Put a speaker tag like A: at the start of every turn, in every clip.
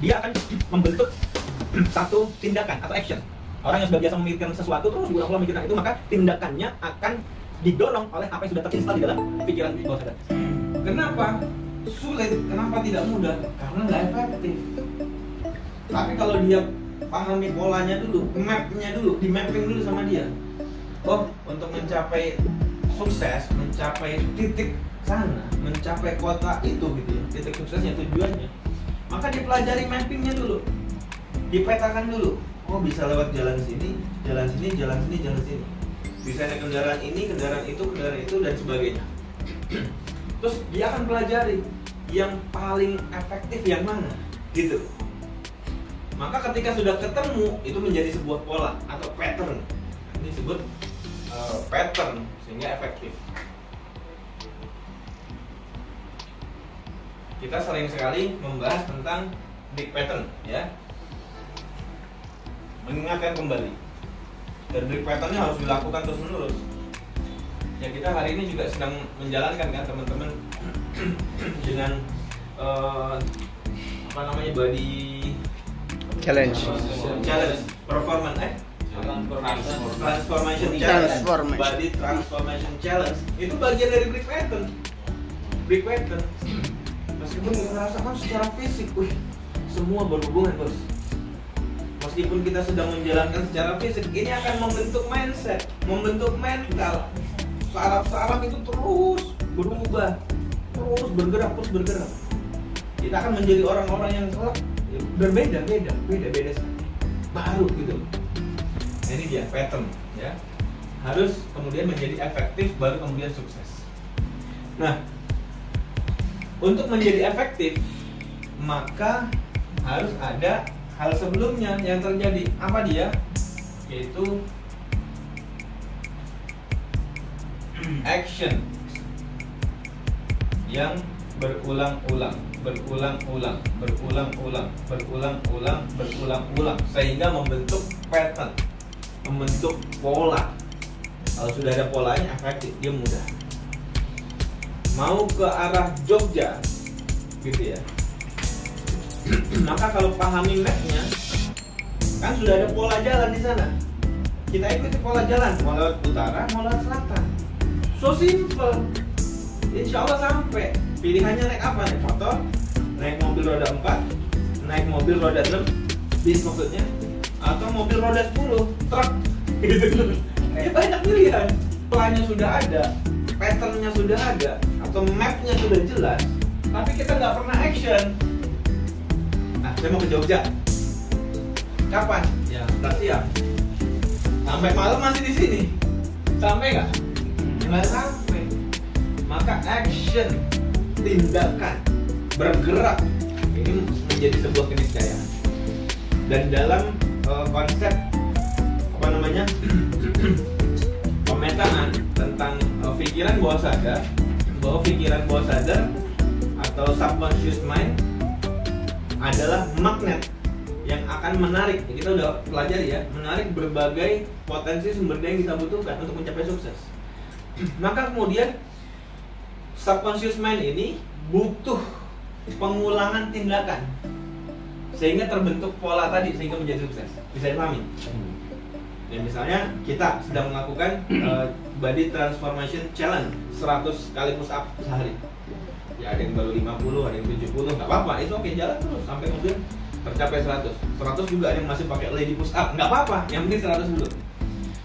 A: dia akan membentuk satu tindakan atau action. Orang yang sudah biasa memikirkan sesuatu terus berulang-ulang memikirkan itu, maka tindakannya akan didorong oleh apa yang sudah terinstal di dalam pikiran bawah sadar.
B: Kenapa sulit? Kenapa tidak mudah? Karena nggak efektif. Tapi kalau dia pahami polanya dulu, mapnya dulu, di mapping dulu sama dia. Oh, untuk mencapai sukses, mencapai titik sana, mencapai kota itu gitu ya, titik suksesnya, tujuannya, maka dipelajari mappingnya dulu, dipetakan dulu. Oh, bisa lewat jalan sini, jalan sini, jalan sini, jalan sini. Bisa naik kendaraan ini, kendaraan itu, dan sebagainya. Terus dia akan pelajari yang paling efektif yang mana, gitu. Maka ketika sudah ketemu, itu menjadi sebuah pola atau pattern. Ini disebut pattern, sehingga efektif. Kita sering sekali membahas tentang big pattern, ya. Mengingatkan kembali. Dan big patternnya harus dilakukan terus menerus. Ya, kita hari ini juga sedang menjalankan kan teman-teman dengan apa namanya, body
C: Challenge.
B: Performance transformation challenge. Body transformation challenge itu bagian dari big pattern. Meskipun kita rasakan secara fisik, semua berhubungan, bos. Meskipun kita sedang menjalankan secara fisik, ini akan membentuk mindset, membentuk mental. Saraf-saraf itu terus berubah, terus bergerak. Kita akan menjadi orang-orang yang berbeda sekali, baru gitu. Nah, ini dia pattern, ya. Harus kemudian menjadi efektif, baru kemudian sukses. Nah, untuk menjadi efektif, maka harus ada hal sebelumnya yang terjadi. Apa dia? Yaitu action yang berulang-ulang sehingga membentuk pattern, membentuk pola. Kalau sudah ada polanya, efektif, dia mudah. Mau ke arah Jogja, gitu ya. Maka kalau pahami mapnya, kan sudah ada pola jalan di sana. Kita ikuti pola jalan, mau lewat utara, mau lewat selatan. So simple. Insya Allah sampai. Pilihannya naik apa? Naik motor, naik mobil roda 4, naik mobil roda 6, bis maksudnya, atau mobil roda 10, truk. Gitu. Banyak pilihan. Polanya sudah ada, patternnya sudah ada, atau mapnya sudah jelas, tapi kita nggak pernah action. Nah, saya mau ke Jogja. Kapan? Ya, nggak siap. Sampai malam masih di sini. Sampai nggak? Nggak sampai. Maka action, tindakan, bergerak, ini menjadi sebuah keniscayaan. Dan dalam konsep apa namanya pemetaan tentang pikiran bawah sadar, bahwa pikiran bawah sadar atau subconscious mind adalah magnet yang akan menarik, kita udah pelajari ya, menarik berbagai potensi sumber daya yang kita butuhkan untuk mencapai sukses. Maka kemudian subconscious mind ini butuh pengulangan tindakan sehingga terbentuk pola tadi, sehingga menjadi sukses. Bisa dipahami? Ya, misalnya kita sedang melakukan body transformation challenge 100 kali push up sehari. Ya, ada yang baru 50, ada yang 70, nggak apa-apa, itu oke, jalan terus sampai kemudian tercapai 100 juga ada yang masih pakai lady push up, nggak apa-apa, yang penting 100 dulu.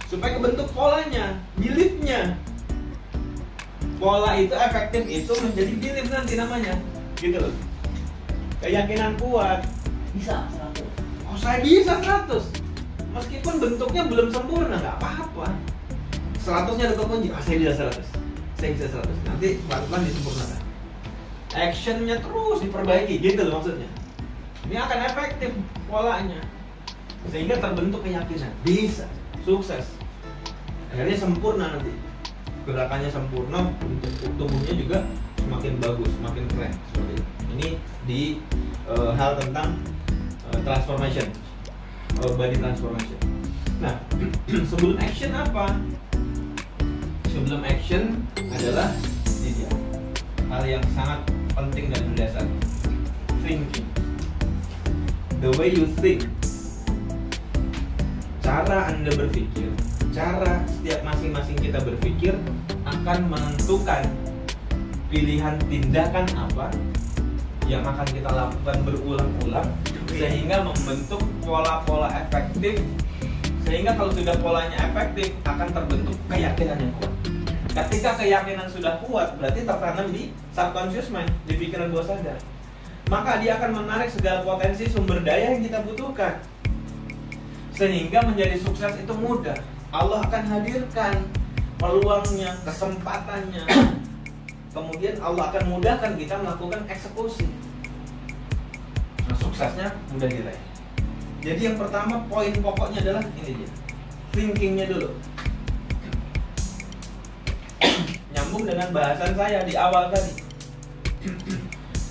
B: Supaya kebentuk polanya, beliefnya. Pola itu efektif itu menjadi belief nanti namanya, gitu loh. Keyakinan kuat,
D: Bisa 100.
B: oh saya bisa 100. Meskipun bentuknya belum sempurna, nggak apa-apa. 100-nya ada kunci, saya bisa 100. Saya bisa 100. Nanti pelan-pelan disempurnakan. Actionnya terus diperbaiki, gitu loh maksudnya. Ini akan efektif polanya, sehingga terbentuk keyakinan bisa sukses. Akhirnya sempurna nanti, gerakannya sempurna, bentuk tubuhnya juga semakin bagus, semakin keren seperti itu. Ini di hal tentang transformation, body transformation. Nah, sebelum action apa? Sebelum action adalah ini dia, hal yang sangat penting dan mendasar, thinking. the way you think. Cara Anda berpikir, cara setiap masing-masing kita berpikir akan menentukan pilihan tindakan apa yang akan kita lakukan berulang-ulang, sehingga membentuk pola-pola efektif. Sehingga kalau sudah polanya efektif, akan terbentuk keyakinan yang kuat. Ketika keyakinan sudah kuat, berarti tertanam di subconscious mind, di pikiran bawah sadar. Maka dia akan menarik segala potensi sumber daya yang kita butuhkan, sehingga menjadi sukses itu mudah. Allah akan hadirkan peluangnya, kesempatannya. Kemudian Allah akan mudahkan kita melakukan eksekusi. Nah, suksesnya mudah diraih. Jadi yang pertama, poin pokoknya adalah ini dia, thinkingnya dulu. Nyambung dengan bahasan saya di awal tadi,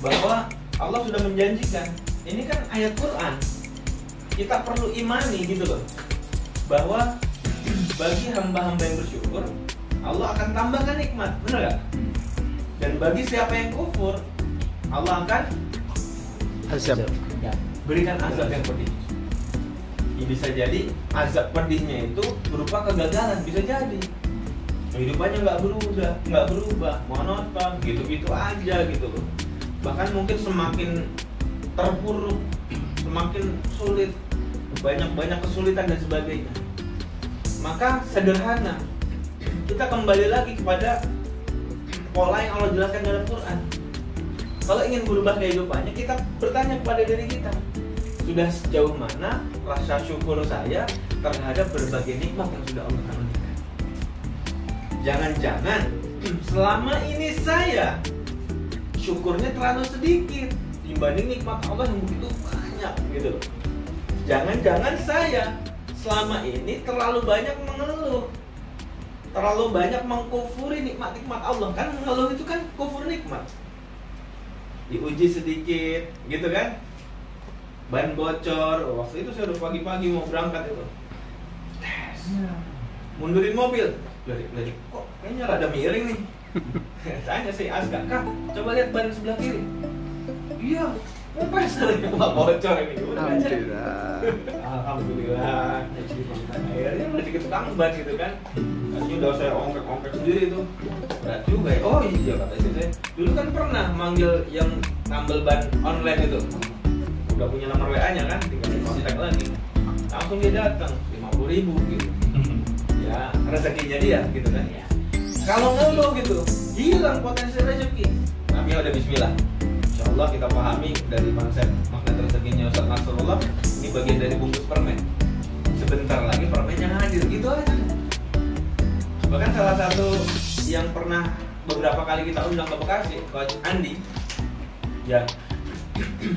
B: bahwa Allah sudah menjanjikan, ini kan ayat Quran, kita perlu imani gitu loh, bahwa bagi hamba-hamba yang bersyukur, Allah akan tambahkan nikmat, benar gak? Dan bagi siapa yang kufur, Allah akan
C: azab,
B: berikan azab yang pedih. Ya, bisa jadi azab pedihnya itu berupa kegagalan, bisa jadi kehidupannya nggak berubah, monoton, gitu-gitu aja gitu loh. Bahkan mungkin semakin terpuruk, semakin sulit, banyak kesulitan dan sebagainya. Maka sederhana, kita kembali lagi kepada pola yang Allah jelaskan dalam Quran. Kalau ingin berubah kehidupannya, kita bertanya kepada diri kita, sudah sejauh mana rasa syukur saya terhadap berbagai nikmat yang sudah Allah karuniakan. Jangan-jangan selama ini saya syukurnya terlalu sedikit dibanding nikmat Allah yang begitu banyak gitu loh. Jangan-jangan saya selama ini terlalu banyak mengeluh, terlalu banyak mengkufuri nikmat-nikmat Allah. Kan mengeluh itu kan kufur nikmat. Diuji sedikit gitu kan, ban bocor, waktu itu saya udah pagi-pagi mau berangkat itu, mundurin mobil, lari, kok kayaknya rada miring nih. Tanya si Aska, Kak, coba lihat ban sebelah kiri. Iya, kempes kali, wah bocor ini. Alhamdulillah. Akhirnya udah dikit tukang ban gitu kan. Tadinya udah saya ongkek sendiri tuh. Berat juga ya. Oh iya kata istri saya. Dulu kan pernah manggil yang nambel ban online itu. Udah punya nomor WA-nya kan, tinggal kontak lagi. Langsung dia datang, 50.000 gitu. Ya, rezekinya dia gitu kan. Kalau ngeluh gitu, hilang potensi rezeki. Tapi ya udah bismillah. Insyaallah kita pahami dari konsep makna rezekinya Ustaz Nasrullah, ini bagian dari bungkus permen. Sebentar lagi permennya hadir, gitu aja. Bahkan salah satu yang pernah beberapa kali kita undang ke Bekasi, Coach Andi, ya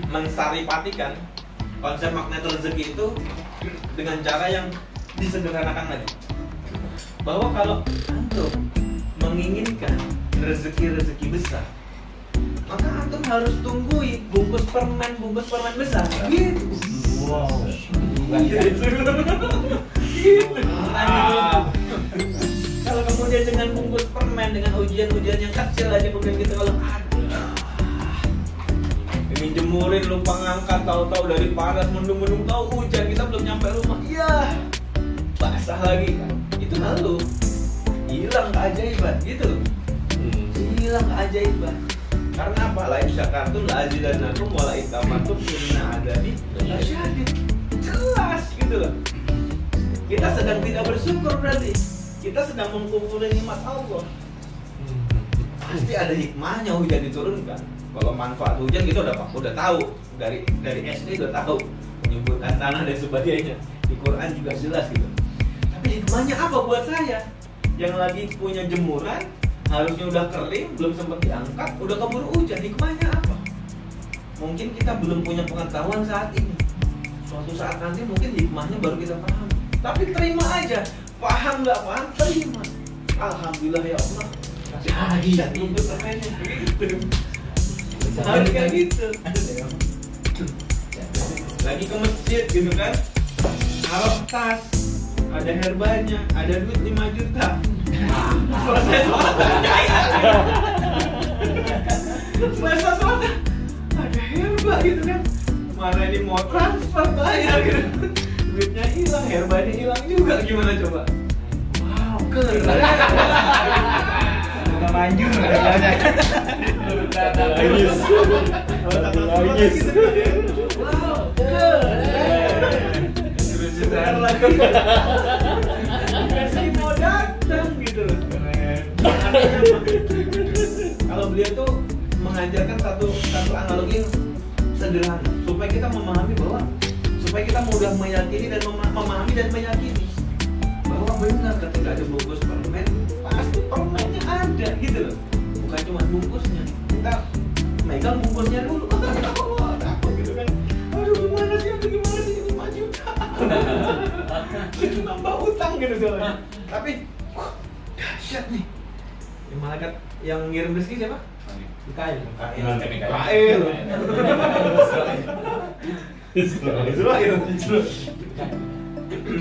B: mensaripatikan konsep magnet rezeki itu dengan cara yang disederhanakan lagi. Bahwa kalau antum menginginkan rezeki besar, maka antum harus tunggui bungkus permen besar. Gitu. Wow. Gitu. Kalau kemudian dengan bungkus permen, dengan ujian-ujian yang kecil aja kemudian kita kalau ini jemurin, lupa ngangkat, tahu-tahu dari panas mendung-mendung, tahu hujan, kita belum nyampe rumah, iya basah lagi kan, itu lalu hilang keajaiban gitu, hilang keajaiban. Karena apa? Lain syakartum la azidannakum wa la in kafartum inna adabi lasyadid. Jelas gitu loh. Kita sedang tidak bersyukur berarti. Kita sedang mengkufuri nikmat Allah. Pasti ada hikmahnya hujan diturunkan. Kalau manfaat hujan kita udah tahu dari SD udah tahu, menyebutkan tanah dan sebagainya. Di Quran juga jelas gitu. Tapi hikmahnya apa buat saya yang lagi punya jemuran, harusnya udah kering, belum sempat diangkat, udah keburu hujan, hikmahnya apa? Mungkin kita belum punya pengetahuan saat ini. Suatu saat nanti mungkin hikmahnya baru kita paham. Tapi terima aja, paham nggak paham, terima. Alhamdulillah ya Allah. Kasih bungkus permennya gitu. Harus kayak gitu. Lagi ke masjid gitu kan, taruh tas, ada herbanya, ada duit 5 juta. Selesai sholat selesai sholat ada herba gitu kan, mana ini mau transfer tetap bayar gitu. Duitnya hilang, herbanya hilang juga, gimana coba? Wow, keren.
A: Nggak manjur harganya.
B: Wow, keren. Keren lagi. Kasih mau datang gitu. Kalau beliau tuh mengajarkan satu analogi yang sederhana supaya kita memahami bahwa supaya kita mudah meyakini dan memahami dan meyakini bahwa benar ketika ada bungkus permen pasti permennya ada gitu loh, bukan cuma bungkusnya. Kita megang bungkusnya dulu, takut gitu kan, aduh gimana sih ini 5 juta itu nambah utang gitu soalnya. Tapi dahsyat nih, yang malaikat yang ngirim rezeki siapa? Mikail. Israel.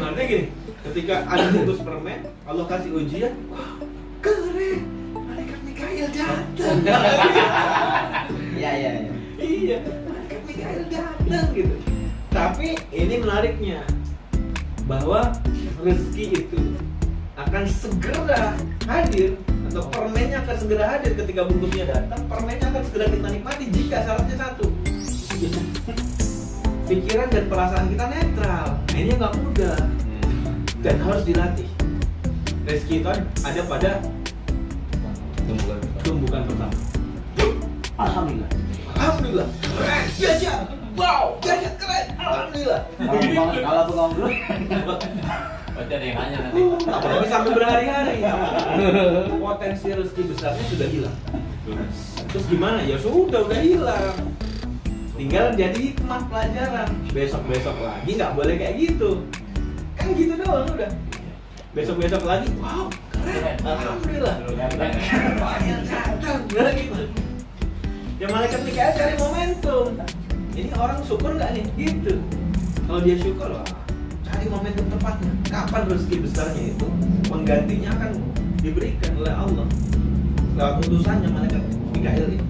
B: Artinya gini, ketika ada bungkus permen, Allah kasih ujian, wah keren, malaikat Mikail datang. Iya, malaikat Mikail datang gitu. Tapi ini menariknya bahwa rezeki itu akan segera hadir, atau permennya akan segera hadir ketika bungkusnya datang. Permennya akan segera kita nikmati jika syaratnya satu, pikiran dan perasaan kita netral. Nah, ini nggak mudah dan harus dilatih. Rezeki itu ada pada tumbukan pertama.
A: Alhamdulillah.
B: Alhamdulillah. Keren, jajak. Wow, jajak keren. Alhamdulillah.
A: Kalau tukang dulu.
C: Berarti ada yang nanya nanti.
B: Apalagi sampai berhari-hari. Potensi rezeki besarnya sudah hilang. Terus gimana? Ya sudah hilang. Tinggal jadi hikmah pelajaran. Besok-besok lagi nggak boleh kayak gitu. Kan gitu doang udah. Besok-besok lagi, wow, keren. Alhamdulillah. Banyak datang, gitu. Ya malaikat Mikail cari momentum. Ini orang syukur nggak nih? Gitu. Kalau dia syukur, wah, cari momentum tepatnya. Kapan rezeki besarnya itu penggantinya akan diberikan oleh Allah lewat utusannya malaikat Mikail ini.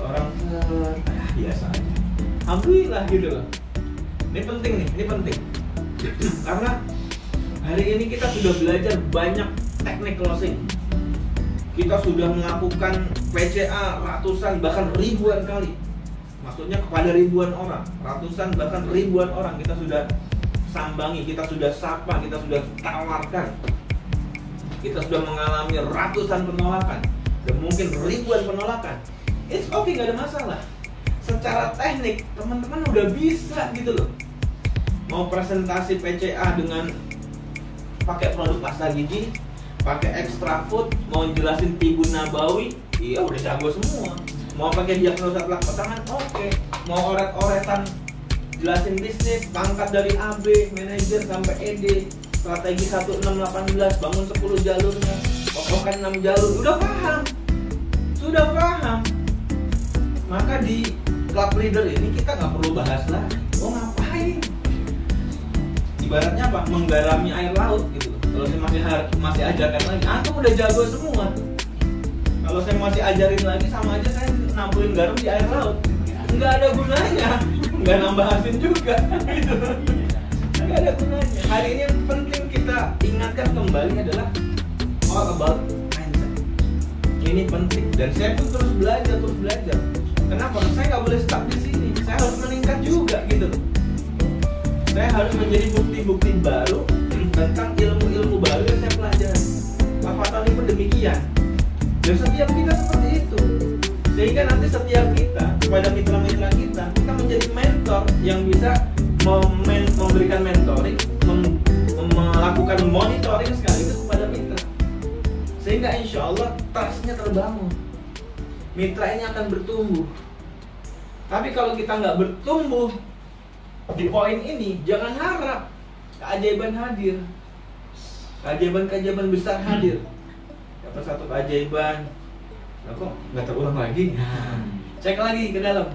B: Orang biasa aja. Alhamdulillah gitu loh. Ini penting nih, ini penting. Karena hari ini kita sudah belajar banyak teknik closing. Kita sudah melakukan PCA ratusan bahkan ribuan kali. Maksudnya kepada ribuan orang, ratusan bahkan ribuan orang kita sudah sambangi, kita sudah sapa, kita sudah tawarkan. Kita sudah mengalami ratusan penolakan dan mungkin ribuan penolakan. It's okay, gak ada masalah. Secara teknik teman-teman udah bisa gitu loh. Mau presentasi PCA dengan pakai produk pasta gigi, pakai extra food, mau jelasin tibu nabawi, iya udah jago semua. Mau pakai diagnosa telak tangan, oke. Mau oret-oretan jelasin bisnis, pangkat dari AB, manajer sampai ED, strategi 1618, bangun 10 jalurnya, pokoknya 6 jalur, udah paham. Sudah paham. Maka di club leader ini kita nggak perlu bahas lagi. Oh ngapain? Ibaratnya apa? Menggarami air laut gitu. Kalau saya masih ajarkan lagi, antum udah jago semua. Kalau saya masih ajarin lagi sama aja saya nampulin garam di air laut. Nggak ada gunanya, nggak nambah asin juga. Gitu. Nggak ada gunanya. Hari ini yang penting kita ingatkan kembali adalah all about mindset. Ini penting dan saya pun terus belajar. Kenapa? Saya nggak boleh stuck di sini. Saya harus meningkat juga gitu loh. Saya harus menjadi bukti-bukti baru tentang ilmu-ilmu baru yang saya pelajari. Pak Fatali pun demikian. Dan setiap kita seperti itu. Sehingga nanti setiap kita kepada mitra-mitra kita menjadi mentor yang bisa memberikan mentoring, melakukan monitoring sekaligus kepada mitra. Sehingga insya Allah trust-nya terbangun. Mitra ini akan bertumbuh. Tapi kalau kita nggak bertumbuh di poin ini, jangan harap keajaiban hadir. Keajaiban besar hadir. Dapat satu keajaiban, nah kok nggak terulang lagi? Cek lagi ke dalam.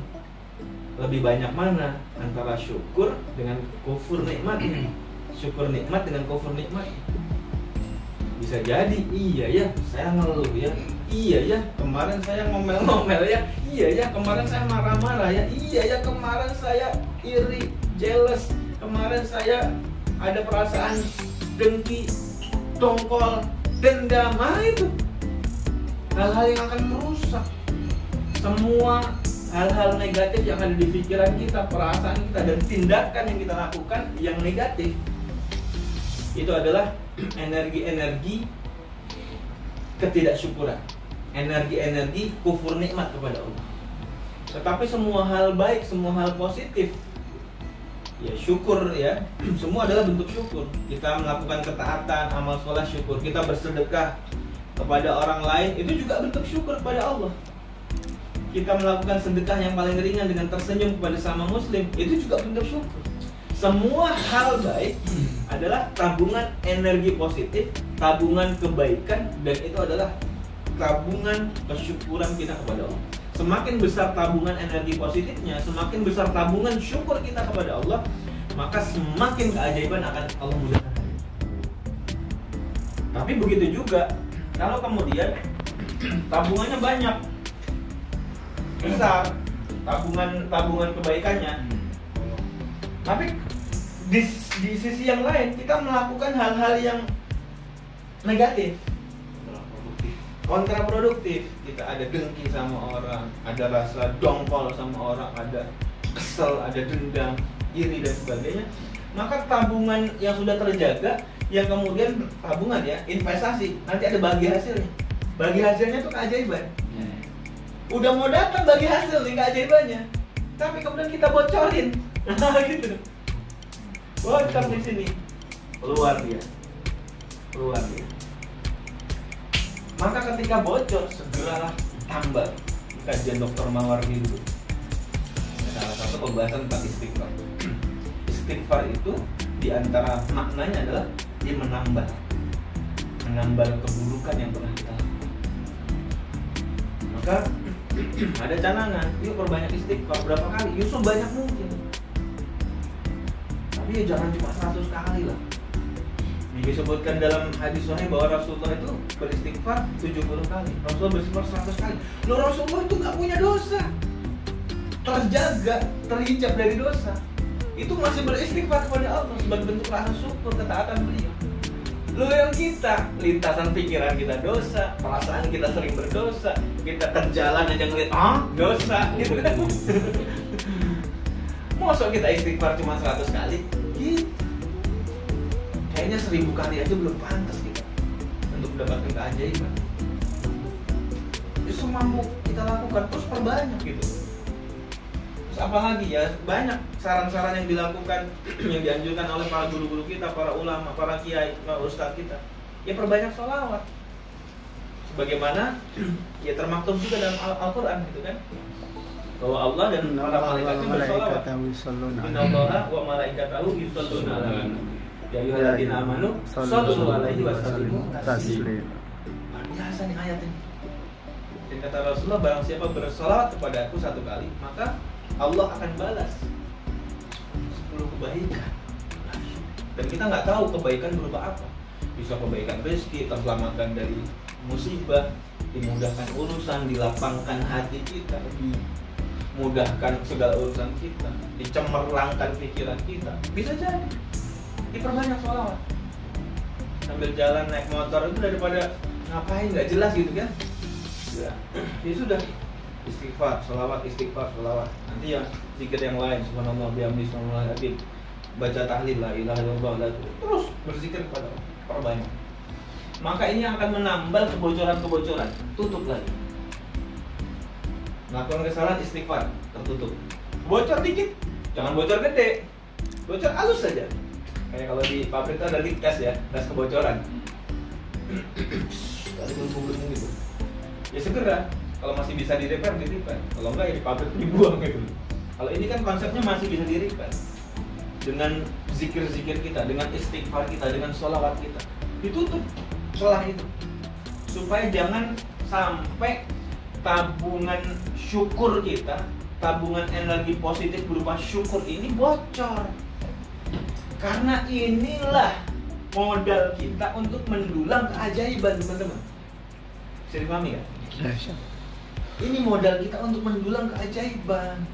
B: Lebih banyak mana antara syukur dengan kufur nikmat? Syukur nikmat dengan kufur nikmat. Bisa jadi iya ya, saya ngeluh ya. iya ya kemarin saya ngomel-ngomel ya, iya ya kemarin saya marah-marah ya, iya ya kemarin saya iri, jealous, kemarin saya ada perasaan dengki, dongkol, dendam. Itu hal-hal yang akan merusak semua hal-hal negatif yang ada di pikiran kita, perasaan kita, dan tindakan yang kita lakukan yang negatif. Itu adalah energi-energi ketidaksyukuran, energi-energi kufur nikmat kepada Allah. Tetapi semua hal baik, semua hal positif, ya syukur ya, semua adalah bentuk syukur. Kita melakukan ketaatan, amal soleh syukur. Kita bersedekah kepada orang lain, itu juga bentuk syukur kepada Allah. Kita melakukan sedekah yang paling ringan dengan tersenyum kepada sama muslim, itu juga bentuk syukur. Semua hal baik adalah tabungan energi positif, tabungan kebaikan, dan itu adalah tabungan kesyukuran kita kepada Allah. Semakin besar tabungan energi positifnya, semakin besar tabungan syukur kita kepada Allah, maka semakin keajaiban akan Allah mudahkan. Tapi begitu juga kalau kemudian tabungannya banyak, besar tabungan kebaikannya, tapi di sisi yang lain kita melakukan hal-hal yang negatif, kontraproduktif. Kita ada dengki sama orang, ada rasa dongkol sama orang, ada kesel, ada dendam, iri dan sebagainya. Maka tabungan yang sudah terjaga, yang kemudian tabungan ya, investasi, nanti ada bagi hasilnya. Bagi hasilnya tuh keajaiban. Udah mau datang bagi hasil nih keajaibannya, tapi kemudian kita bocorin, gitu. Bocor di sini, keluar dia. Maka ketika bocor, segeralah tambah. Kajian Dr. Mawardi dulu. Salah satu pembahasan tentang istighfar. Istighfar itu diantara maknanya adalah dia menambal keburukan yang pernah kita lakukan. Maka ada canangan, yuk perbanyak istighfar. Berapa kali? Yuk sebanyak mungkin. Tapi ya jangan cuma 100 kali lah. Disebutkan dalam hadis sahih bahwa Rasulullah itu beristighfar 70 kali. Rasulullah beristighfar 100 kali. Loh, Rasulullah itu gak punya dosa, terjaga, terhijab dari dosa. Itu masih beristighfar kepada Allah sebagai bentuk rasa syukur ketaatan beliau. Loh, yang kita, lintasan pikiran kita dosa, perasaan kita sering berdosa, kita ke jalan aja ngeliat, dosa, gitu kan. Masa kita istighfar cuma 100 kali? Gitu. Kayaknya 1000 kali aja belum pantas kita untuk mendapatkan keajaiban. Justru mampu kita lakukan, terus perbanyak gitu. Terus apalagi ya, banyak saran-saran yang dilakukan, yang dianjurkan oleh para guru-guru kita, para ulama, para kiai, para ustadz kita. Ya perbanyak sholawat. Sebagaimana ya termaktub juga dalam Al-Quran gitu kan, bahwa Allah dan para malaikatnya bersolawat. Inna Allaha wa malaikatahu yusholluna 'alan nabi. Ya ayyuhalladzina amanu shollu 'alaihi wa sallimu taslima. Luar biasa nih ayat ini. Dan kata Rasulullah, barang siapa bersolawat kepada aku 1 kali, maka Allah akan balas 10 kebaikan. Dan kita nggak tahu kebaikan berupa apa. Bisa kebaikan rezeki, terselamatkan dari musibah, dimudahkan urusan, dilapangkan hati kita, dimudahkan segala urusan kita, dicemerlangkan pikiran kita. Bisa jadi. Diperbanyak sholawat. Sambil jalan naik motor itu daripada ngapain nggak jelas gitu kan. Ya sudah, istighfar, sholawat, istighfar, sholawat. Nanti ya zikir yang lain, subhanallah, bihamdi, subhanallah, baca tahlil, la ilaha illallah, terus berzikir kepada Allah, perbanyak. Maka ini akan menambal kebocoran-kebocoran. Tutup lagi. Melakukan kesalahan, istighfar, tertutup. Bocor dikit, jangan bocor gede, bocor halus saja. Kayak kalau di pabrik itu ada leak gas ya, gas kebocoran. Ada belum gitu. Ya segera, kalau masih bisa di-repair, di-repair. Kalau enggak ya di pabrik dibuang gitu. Kalau ini kan konsepnya masih bisa di-repair. Dengan zikir-zikir kita, dengan istighfar kita, dengan sholawat kita, ditutup celah itu. Supaya jangan sampai tabungan syukur kita, tabungan energi positif berupa syukur ini bocor. Karena inilah modal kita untuk mendulang keajaiban, teman-teman. Bisa dipahami ya? Ini modal kita untuk mendulang keajaiban.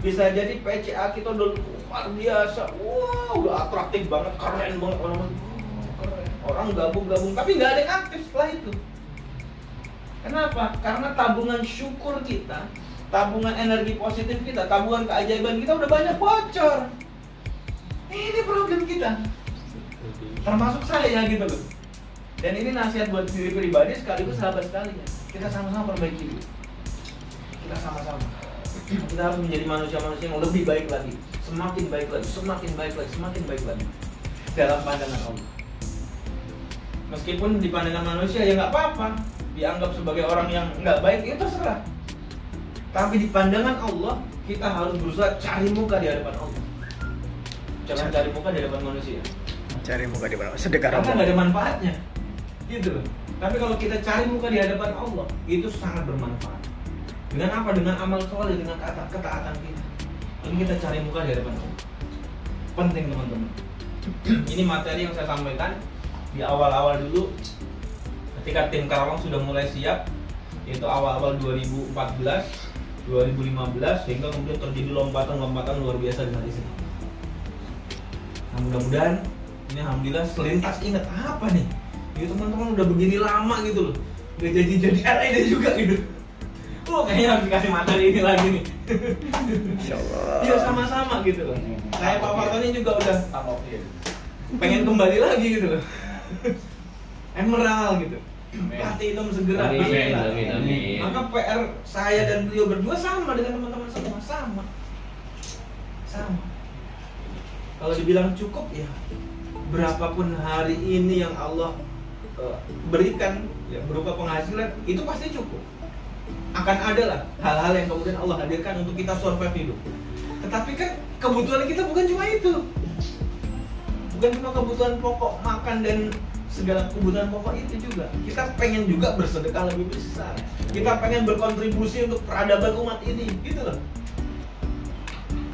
B: Bisa jadi PCA kita udah luar biasa, wow, udah atraktif banget, keren banget orang gabung, tapi nggak ada yang aktif setelah itu. Kenapa? Karena tabungan syukur kita, tabungan energi positif kita, tabungan keajaiban kita udah banyak bocor. Ini problem kita, termasuk saya gitu loh. Dan ini nasihat buat diri pribadi sekaligus sahabat sekalian. Kita sama-sama perbaiki dulu. Kita sama-sama. Kita harus menjadi manusia-manusia yang lebih baik lagi, semakin baik lagi, semakin baik lagi, semakin baik lagi dalam pandangan Allah. Meskipun di pandangan manusia ya nggak apa-apa, dianggap sebagai orang yang nggak baik itu terserah. Tapi di pandangan Allah kita harus berusaha cari muka di hadapan Allah. Jangan cari muka di hadapan manusia.
D: Cari muka di mana? Sedekah
B: Karena
D: rambut.
B: nggak ada manfaatnya, gitu loh. Tapi kalau kita cari muka di hadapan Allah itu sangat bermanfaat. Dengan apa? Dengan amal soleh, dengan ketaatan kita. Ini kita cari muka di hadapan Allah. Penting teman-teman. Ini materi yang saya sampaikan di awal-awal dulu, ketika tim Karawang sudah mulai siap, itu awal-awal 2014, 2015, sehingga kemudian terjadi lompatan-lompatan luar biasa di hadis ini. Nah, mudah-mudahan ini alhamdulillah selintas ingat apa nih? Itu teman-teman udah begini lama gitu loh, nggak jadi RED juga gitu. Oh, kayaknya harus dikasih materi ini lagi nih.
D: Insyaallah.
B: Iya sama-sama gitu loh. Saya Pak Fartoni juga udah pengen kembali lagi gitu loh. Emerald gitu. Platinum segera.
C: Amin.
B: Maka PR saya dan beliau berdua sama dengan teman-teman semua, sama. Kalau dibilang cukup ya, berapapun hari ini yang Allah berikan ya, berupa penghasilan itu pasti cukup. Akan ada lah hal-hal yang kemudian Allah hadirkan untuk kita survive hidup. Tetapi kan kebutuhan kita bukan cuma itu, bukan cuma kebutuhan pokok makan dan segala kebutuhan pokok itu juga. Kita pengen juga bersedekah lebih besar. Kita pengen berkontribusi untuk peradaban umat ini, gitu loh.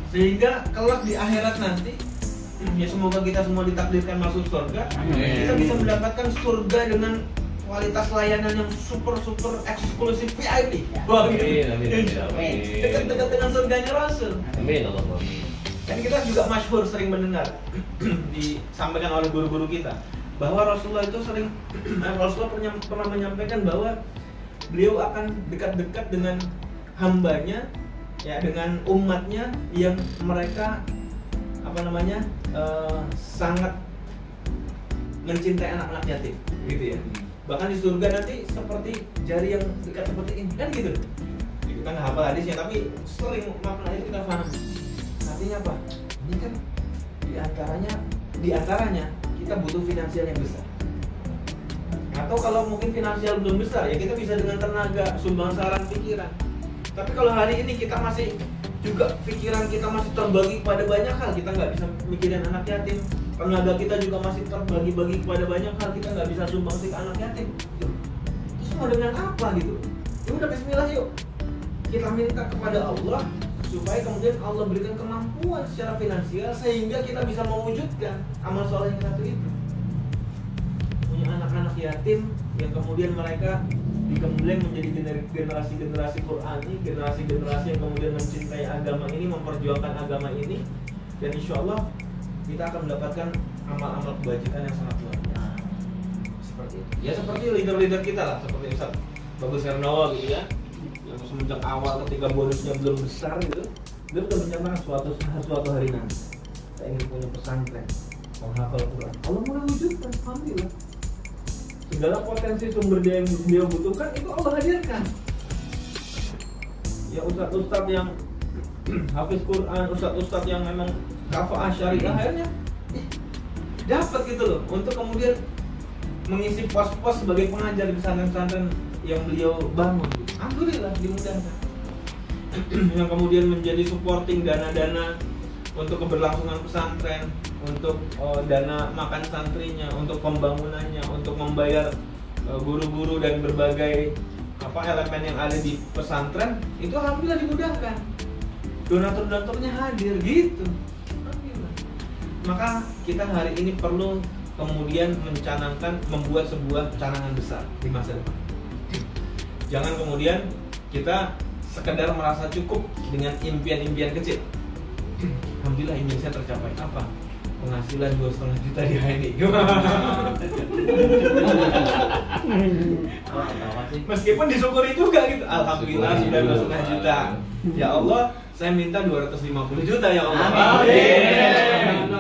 B: Sehingga kelak di akhirat nanti, ya semoga kita semua ditakdirkan masuk surga. Kita bisa mendapatkan surga dengan kualitas layanan yang super eksklusif VIP. Wah, gitu. Dekat-dekat dengan surganya Rasul.
C: Amin Allah.
B: Dan kita juga masyhur sering mendengar disampaikan oleh guru-guru kita bahwa Rasulullah itu pernah menyampaikan bahwa beliau akan dekat-dekat dengan hambanya, ya, dengan umatnya yang mereka sangat mencintai anak-anak yatim, gitu ya. Bahkan di surga nanti seperti jari yang dekat seperti ini, kan gitu. Kita nggak hafal hadisnya, tapi sering makna itu kita paham. Artinya apa? Ini kan di antaranya kita butuh finansial yang besar. Atau kalau mungkin finansial belum besar, ya kita bisa dengan tenaga, sumbang saran, pikiran. Tapi kalau hari ini kita masih juga pikiran kita masih terbagi pada banyak hal, kita nggak bisa mikirin anak yatim. Tenaga kita juga masih terbagi-bagi kepada banyak hal, kita nggak bisa sumbangsi ke anak yatim. Terus mau dengan apa gitu? Ya udah bismillah yuk. Kita minta kepada Allah supaya kemudian Allah berikan kemampuan secara finansial sehingga kita bisa mewujudkan amal soleh yang satu itu. Punya anak-anak yatim yang kemudian mereka digembleng menjadi generasi-generasi Qur'ani, generasi-generasi yang kemudian mencintai agama ini, memperjuangkan agama ini, dan insya Allah kita akan mendapatkan amal-amal kebajikan yang sangat luar biasa. Seperti itu. Ya seperti leader-leader kita lah, seperti Ustaz Bagus Hernawa gitu ya, yang semenjak awal ketika bonusnya belum besar gitu, dia sudah mencapai suatu hari nanti saya ingin punya pesantren, menghafal Quran. Allah mulai wujudkan, alhamdulillah. Segala potensi sumber daya yang dia butuhkan itu Allah hadirkan. Ya ustadz-ustadz yang hafiz Quran, ustadz-ustadz yang memang kafa'ah syariah akhirnya dapat gitu loh untuk kemudian mengisi pos-pos sebagai pengajar di pesantren-pesantren yang beliau bangun. Alhamdulillah dimudahkan. Yang kemudian menjadi supporting dana-dana untuk keberlangsungan pesantren, untuk dana makan santrinya, untuk pembangunannya, untuk membayar guru-guru dan berbagai elemen yang ada di pesantren, itu alhamdulillah dimudahkan. Donatur-donaturnya hadir gitu. Maka kita hari ini perlu kemudian mencanangkan, membuat sebuah canangan besar di masa depan. Jangan kemudian kita sekedar merasa cukup dengan impian-impian kecil. Alhamdulillah impian saya tercapai. Apa? Penghasilan 2,5 juta di HNI. Meskipun disyukuri juga gitu. Alhamdulillah sudah 2,5 juta. Ya Allah, saya minta 250 juta ya Allah.
C: Amin.